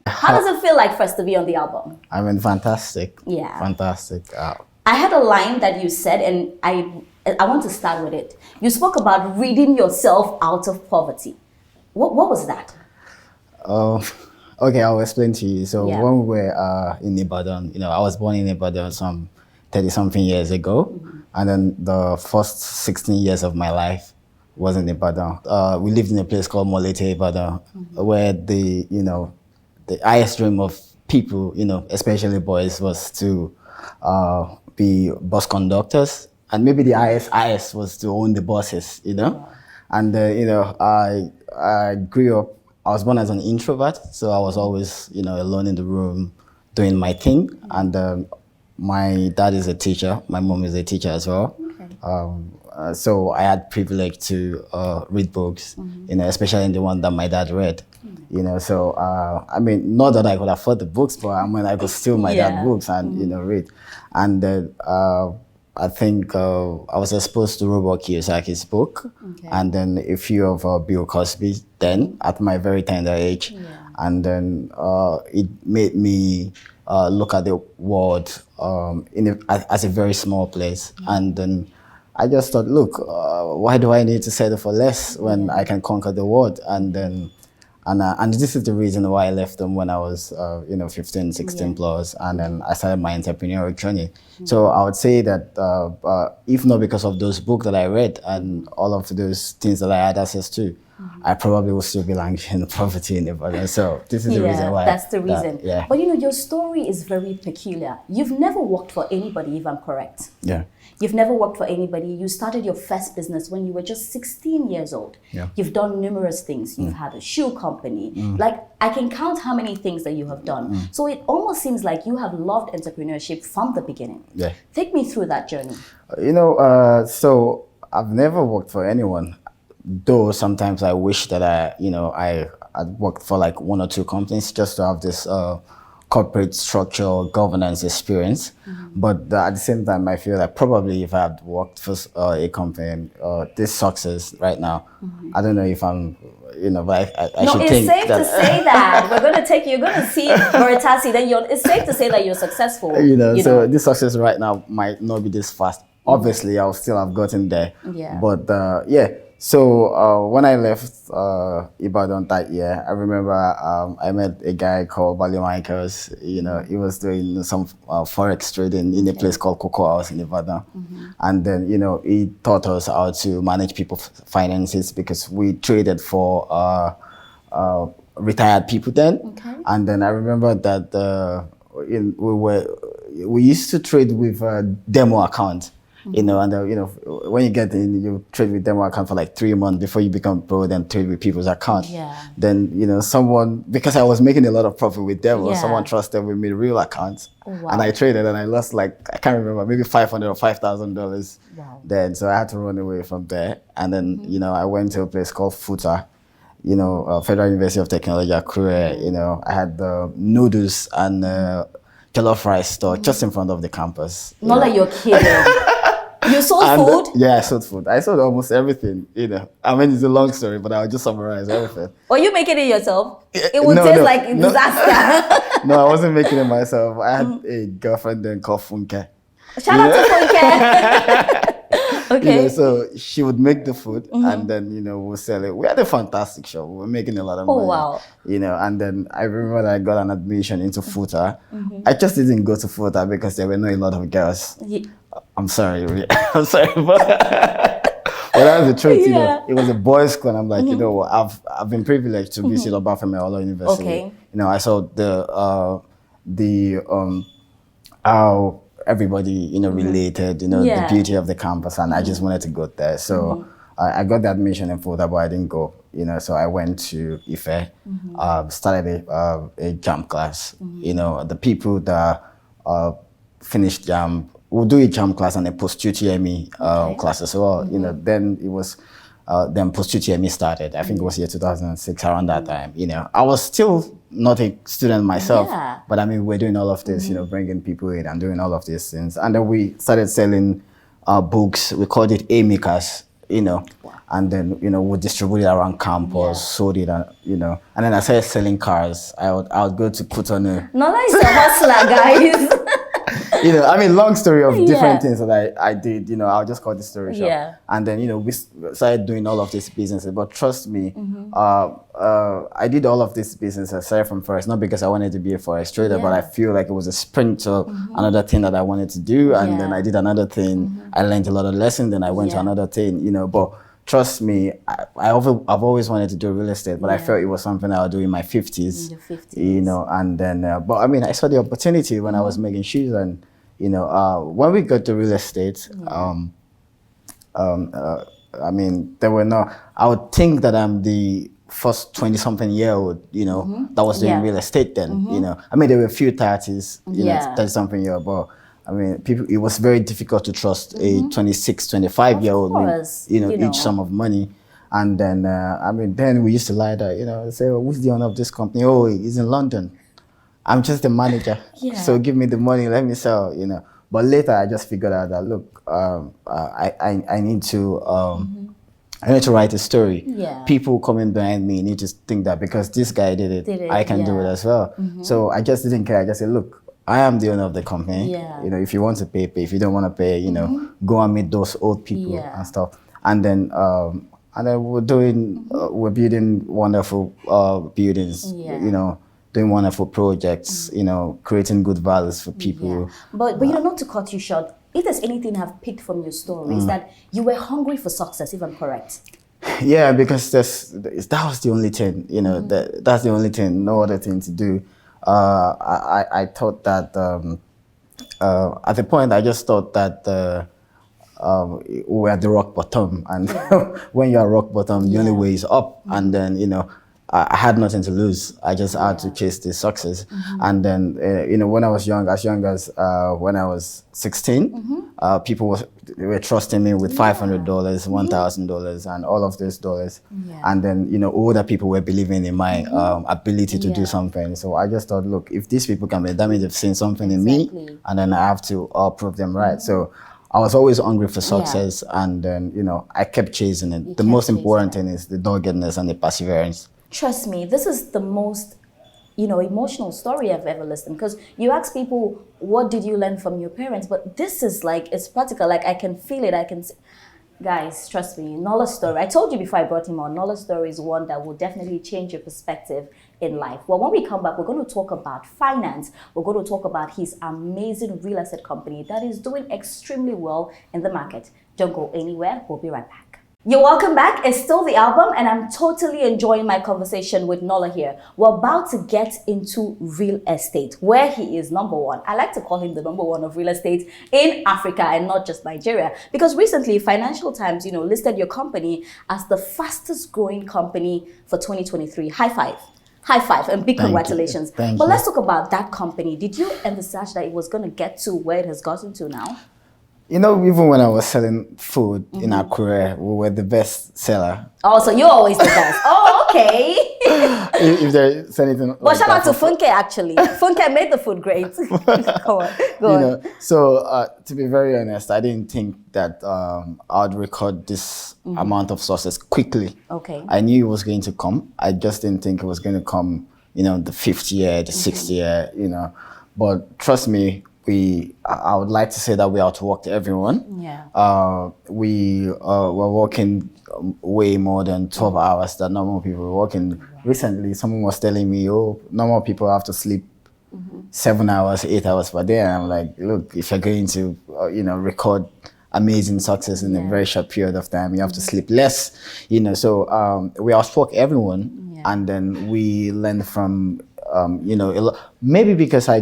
How does it feel like first to be on the album? I mean, fantastic. Yeah. Fantastic. I had a line that you said, and I want to start with it. You spoke about reading yourself out of poverty. What was that? Okay, I'll explain to you. So Yeah. when we were in Ibadan, I was born in Ibadan some 30-something years ago. And then the first 16 years of my life was in Ibadan. We lived in a place called Molete, Ibadan, where the highest dream of people, especially boys, was to be bus conductors. And maybe the highest was to own the buses, And, I grew up, I was born as an introvert, so I was always, alone in the room doing my thing. And my dad is a teacher, my mom is a teacher as well. Okay. So I had privilege to read books, especially the one that my dad read. So I mean, not that I could afford the books, but I mean, I could steal my dad books and read. And I think I was exposed to Robert Kiyosaki's book, and then a few of Bill Cosby. Then at my very tender age, and then it made me look at the world as a very small place, and then I just thought, look, why do I need to settle for less when I can conquer the world? And then, and this is the reason why I left them when I was, 15, 16 plus, and then I started my entrepreneurial journey. So I would say that if not because of those books that I read and all of those things that I had access to, I probably would still be languishing in poverty in Ibadan. So this is the reason why. That's the reason. Yeah. But your story is very peculiar. You've never worked for anybody, if I'm correct. Yeah. You've never worked for anybody. You started your first business when you were just 16 years old. Yeah. You've done numerous things. You've had a shoe company. Like, I can count how many things that you have done. So it almost seems like you have loved entrepreneurship from the beginning. Yeah. Take me through that journey. So I've never worked for anyone. Though sometimes I wish that I'd worked for like one or two companies just to have this corporate structure or governance experience. But at the same time, I feel like probably if I had worked for a company, this success right now, I don't know if I'm, but I should think it's safe to say that. You're going to see Veritasi, then it's safe to say that you're successful. So this success right now might not be this fast. Obviously, I'll still have gotten there. Yeah. But So when I left Ibadan that year, I remember I met a guy called Bali Michaels. He was doing some forex trading in a place called Cocoa House in Ibadan. And then, he taught us how to manage people's finances because we traded for retired people then. Okay. And then I remember that we used to trade with a demo account. And when you get in, you trade with demo account for like 3 months before you become pro, then trade with people's account. Yeah. Then, someone, because I was making a lot of profit with demo, someone trusted with me real accounts. Oh, wow. And I traded and I lost I can't remember, maybe $500 or $5,000. Wow. Then, so I had to run away from there. And then, I went to a place called Futa, Federal University of Technology, Akure. I had the noodles and jollof rice store just in front of the campus. Not like you're kidding. You sold food? Yeah, I sold food. I sold almost everything, I mean, it's a long story, but I'll just summarize everything. Were you making it yourself? It would taste like a disaster. No, I wasn't making it myself. I had a girlfriend then called Funke. Shout out to Funke. Okay. So she would make the food and then, we'll sell it. We had a fantastic shop. We were making a lot of money. Oh, wow. And then I remember that I got an admission into Futa. I just didn't go to Futa because there were not a lot of girls. I'm sorry, but that's the truth. It was a boys' school, and I'm like, what? I've been privileged to visit Obafemi Awolowo University. Okay. I saw how everybody related, the beauty of the campus, and I just wanted to go there. So I got the admission in Florida, but I didn't go. So I went to Ife, started a jam class. The people that finished jam. We'll do a jam class and a post-UTME class as well. Then it was, then post-UTME started. I think it was year 2006, around that time. I was still not a student myself, but I mean, we're doing all of this, bringing people in and doing all of these things. And then we started selling books. We called it A-Makers, and then we distribute it around campus, sold it, and and then I started selling cars. I would go to put on a. Nola is a hustler, guys. I mean, long story of different things that I did. I'll just call this story short. Yeah. And then we started doing all of these businesses. But trust me, I did all of this business aside from forest, not because I wanted to be a forest trader, but I feel like it was a sprint to another thing that I wanted to do, and then I did another thing. I learned a lot of lessons, then I went to another thing. But trust me, I've always wanted to do real estate, but I felt it was something I would do in my 50s. In your 50s. And then, but I mean, I saw the opportunity when I was making shoes, and when we got to real estate, I mean, there were no. I would think that I'm the first 20-something-year-old, that was doing real estate then. I mean, there were a few 30s, 30-something year, but. I mean, it was very difficult to trust a 26, 25-year-old with, each sum of money. And then, I mean, then we used to lie that, say, well, who's the owner of this company? Oh, he's in London. I'm just the manager. So give me the money, let me sell, But later I just figured out that, look, I need to, I need to write a story. People coming behind me need to think that because this guy did it, I can do it as well. So I just didn't care. I just said, look, I am the owner of the company. If you want to pay, pay. If you don't want to pay, go and meet those old people and stuff. And then we're building wonderful buildings. Doing wonderful projects. Creating good values for people. But not to cut you short. If there's anything I've picked from your story, is that you were hungry for success, if I'm correct. Yeah, because that was the only thing. That's the only thing. No other thing to do. I thought that at the point I just thought that we were at the rock bottom, and when you're at rock bottom, the only way is up. And then I had nothing to lose. I just had to chase the success. And then when I was young as when I was 16, people were trusting me with $500, $1,000, and all of those dollars. And then older people were believing in my ability to do something. So I just thought, look, if these people can be, that means they've seen something in me, and then I have to prove them right. So I was always hungry for success, and then I kept chasing it. The most important thing is the doggedness and the perseverance. Trust me, this is the most, emotional story I've ever listened, because you ask people, what did you learn from your parents? But this is like, it's practical. Like, I can feel it. Guys, trust me, Nola's story, I told you before I brought him on, Nola's story is one that will definitely change your perspective in life. Well, when we come back, we're going to talk about finance. We're going to talk about his amazing real estate company that is doing extremely well in the market. Don't go anywhere. We'll be right back. You're welcome back. It's still the album, and I'm totally enjoying my conversation with Nola here. We're about to get into real estate, where he is number one. I like to call him the number one of real estate in Africa and not just Nigeria, because recently Financial Times, listed your company as the fastest growing company for 2023. High five. High five and big congratulations. Thank you. you. Let's talk about that company. Did you envisage that it was going to get to where it has gotten to now? Even when I was selling food in our career, we were the best seller. Oh, so you're always the best. Oh, okay. if there's anything. Well, shout out to Funke, actually. Funke made the food great. Go on. So to be very honest, I didn't think that I'd record this amount of success quickly. Okay. I knew it was going to come. I just didn't think it was going to come, the 50th year, the 60th year, But trust me, I would like to say that we outworked everyone. Yeah. We were working way more than 12 hours that normal people were working. Recently, someone was telling me, normal people have to sleep 7 hours, 8 hours per day. And I'm like, look, if you're going to, record amazing success in a very short period of time, you have to sleep less, So we outworked everyone, and then we learned from. Maybe because I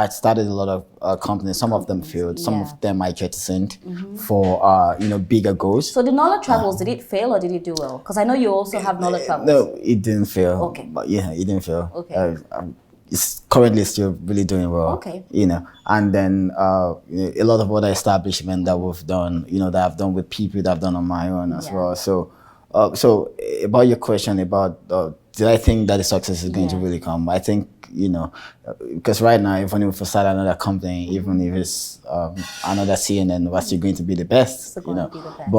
started a lot of companies. Some of them failed. Some of them I jettisoned for bigger goals. So the Nola Travels, did it fail or did it do well? Because I know you also have Nola Travels. No, it didn't fail. Okay. But it didn't fail. Okay. It's currently still really doing well. Okay. And then a lot of other establishment that we've done, that I've done with people that I've done on my own as well. So about your question about did I think that the success is going to really come? I think, because right now, even if we start another company, even if it's another CNN, we're still going to be the best, Be the best.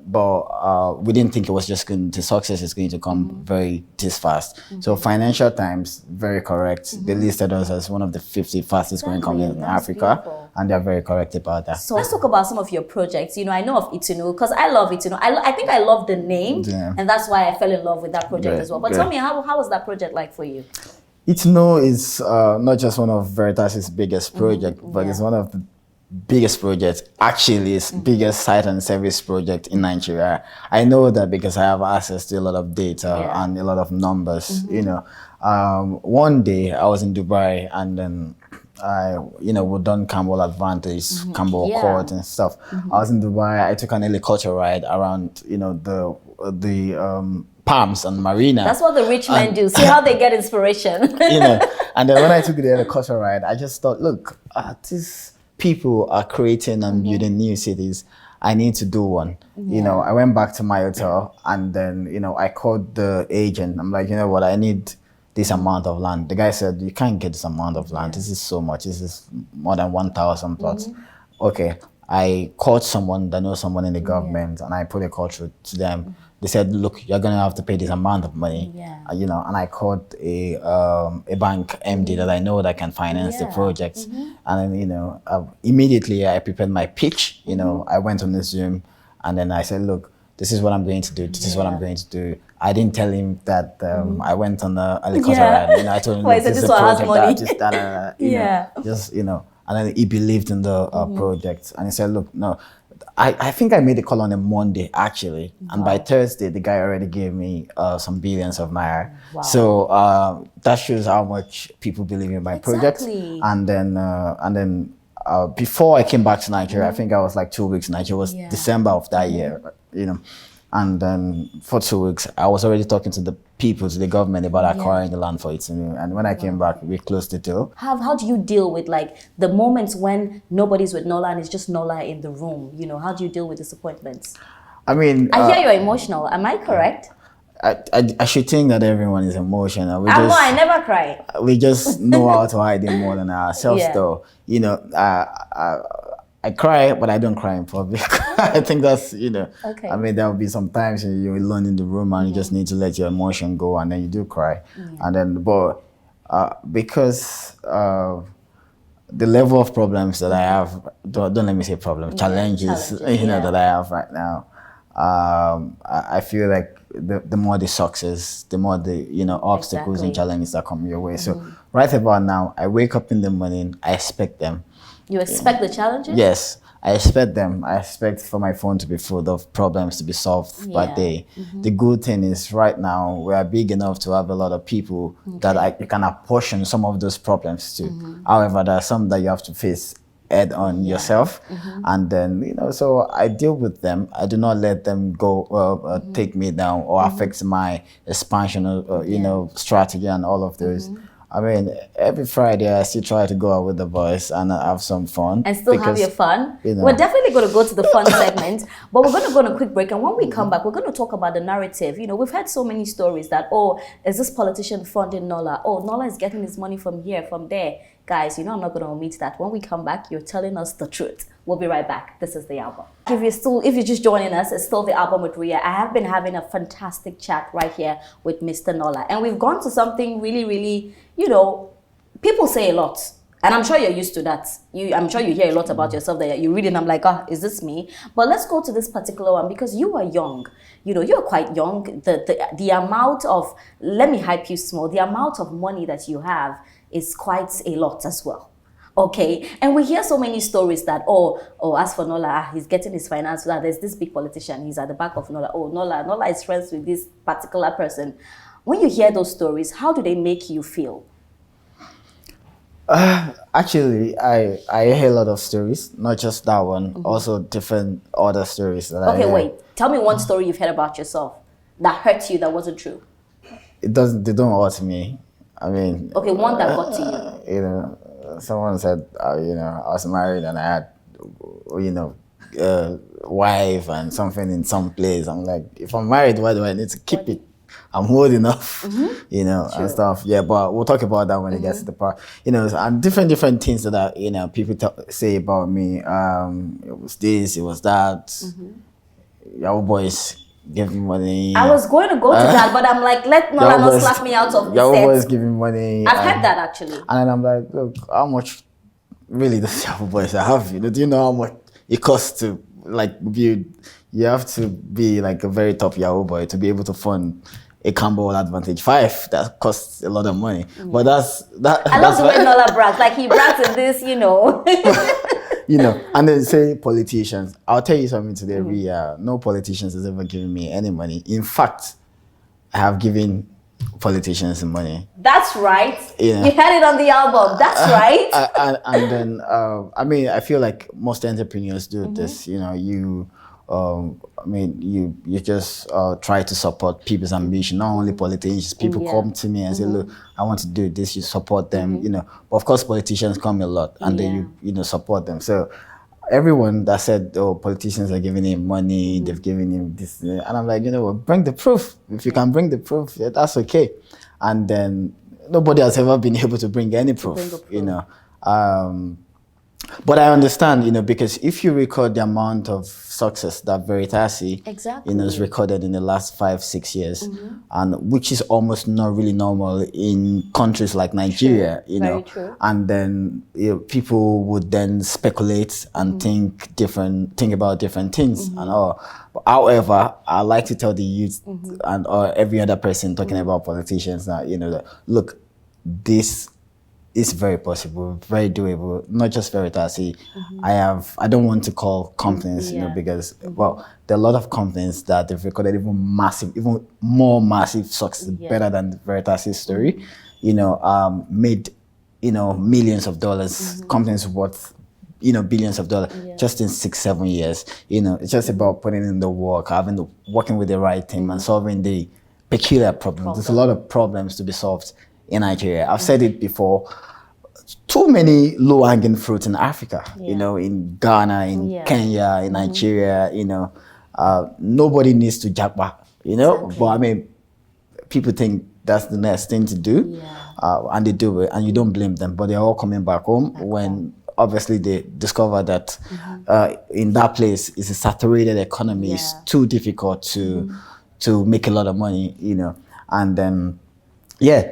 we didn't think it was just going to success is going to come very this fast. So Financial Times, very correct. They listed us as one of the 50 fastest growing companies in Africa, beautiful. And they're very correct about that. So let's talk about some of your projects. I know of Itunu because I love Itunu. I think I love the name, and that's why I fell in love with that project as well. But tell me, how was that project like for you? Itunu is not just one of Veritas's biggest projects, but it's one of the biggest project, actually it's biggest site and service project in Nigeria. I know that because I have access to a lot of data and a lot of numbers. One day I was in Dubai, and then we've done Campbell Advantage, Campbell Court and stuff. I was in Dubai. I took an helicopter ride around the Palms and Marina. That's what the rich men do. See how they get inspiration. And then when I took the helicopter ride, I just thought, look, these people are creating and building new cities. I need to do one. I went back to my hotel, and then I called the agent. I'm like, you know what, I need this amount of land. The guy said, you can't get this amount of land. This is so much. This is more than 1,000 plots. Okay, I called someone that knows someone in the government, and I put a call through to them. They said, look, you're going to have to pay this amount of money. And I called a bank MD that I know that can finance the project. And then, immediately I prepared my pitch. I went on the Zoom, and then I said, look, this is what I'm going to do. This is what I'm going to do. I didn't tell him that I went on a helicopter ride. I told him this is a project that and then he believed in the project. And he said, look, no, I think I made a call on a Monday, actually. And by Thursday, the guy already gave me some billions of naira. So that shows how much people believe in my project. And then before I came back to Nigeria, I think I was like 2 weeks in Nigeria. It was December of that year, And then for 2 weeks, I was already talking to the people, to the government about acquiring the land for it. And when I came back, we closed the deal. How do you deal with the moments when nobody's with Nola and it's just Nola in the room? How do you deal with disappointments? I mean, I hear you're emotional. Am I correct? I should think that everyone is emotional. I never cry. We just know how to hide it more than ourselves, though. I cry, but I don't cry in public. I think that's, Okay. I mean, there will be some times you're alone in the room and you just need to let your emotion go, and then you do cry. And then, because the level of problems that I have, don't let me say problems, challenges, that I have right now, I feel like the more the success, the more the, obstacles and challenges that come your way. So right about now, I wake up in the morning, I expect them. You expect the challenges? Yes, I expect them. I expect for my phone to be full of problems to be solved by day. The good thing is right now we are big enough to have a lot of people that you can apportion some of those problems to. However, there are some that you have to face head on yourself. And then, so I deal with them. I do not let them go, take me down or affect my expansion, strategy and all of those. I mean, every Friday I still try to go out with the boys and have some fun. And still have your fun. We're definitely going to go to the fun segment, but we're going to go on a quick break. And when we come back, we're going to talk about the narrative. We've heard so many stories that, is this politician funding Nola? Nola is getting his money from here, from there. Guys, I'm not going to omit that. When we come back, you're telling us the truth. We'll be right back. This is The Album. If you're just joining us, it's still The Album with Ria. I have been having a fantastic chat right here with Mr. Nola. And we've gone to something really, really, people say a lot. And I'm sure you're used to that. I'm sure you hear a lot about yourself that you read and I'm like, is this me? But let's go to this particular one because you are young. You're quite young. The amount of, let me hype you small, the amount of money that you have is quite a lot as well. Okay, and we hear so many stories that, as for Nola, he's getting his finance. There's this big politician, he's at the back of Nola. Nola is friends with this particular person. When you hear those stories, how do they make you feel? Actually, I hear a lot of stories, not just that one, also different other stories that I hear. Wait, tell me one story you've heard about yourself that hurt you that wasn't true. They don't hurt me. I mean... one that got to you. Someone said, I was married and I had, wife and something in some place. I'm like, if I'm married, why do I need to keep it? I'm old enough, and stuff. Yeah, but we'll talk about that when it gets to the part. And different things that people say about me. It was this, it was that. Yahoo boys give me money. I was going to go to that, but I'm like, let Nola not slap me out of the Yahoo set. boys give me money. I've heard that actually. And I'm like, look, how much really does Yahoo boys have? Do you know how much it costs to like build? You have to be like a very top Yahoo boy to be able to fund a Campbell Advantage 5 that costs a lot of money. But that. I love the way Nola brags. Like he brags in this, And then say politicians. I'll tell you something today. No politicians has ever given me any money. In fact, I have given politicians money. That's right. Yeah. You had it on the album. That's right. And then, I feel like most entrepreneurs do this. You just try to support people's ambition, not only politicians. People come to me and say, look, I want to do this, you support them, But of course, politicians come a lot and then you support them. So everyone that said, oh, politicians are giving him money, they've given him this, and I'm like, bring the proof. If you can bring the proof, that's okay. And then nobody has ever been able to bring any proof, But I understand, because if you record the amount of success that Veritasi, is recorded in the last 5-6 years, and which is almost not really normal in countries like Nigeria, Very true. And then people would then speculate and think about different things and all. But however, I like to tell the youth and or every other person talking about politicians that that look, this is very possible, very doable. Not just Veritasi. I don't want to call companies, because there are a lot of companies that have recorded even more massive success, better than Veritasi's story. Made millions of dollars. Companies worth billions of dollars just in 6-7 years. It's just about putting in the work, working with the right team, and solving the peculiar problems. There's a lot of problems to be solved in Nigeria. I've said it before. Too many low-hanging fruits in Africa. In Ghana, in Kenya, in Nigeria. Nobody needs to jackpot. But people think that's the next thing to do, and they do it, and you don't blame them. But they're all coming back home when obviously they discover that in that place it's a saturated economy. It's too difficult to make a lot of money. And then.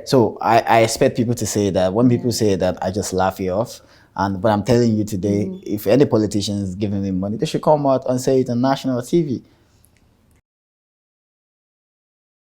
So I expect people to say that. When people say that, I just laugh it off. But I'm telling you today, if any politician is giving me money, they should come out and say it on national TV.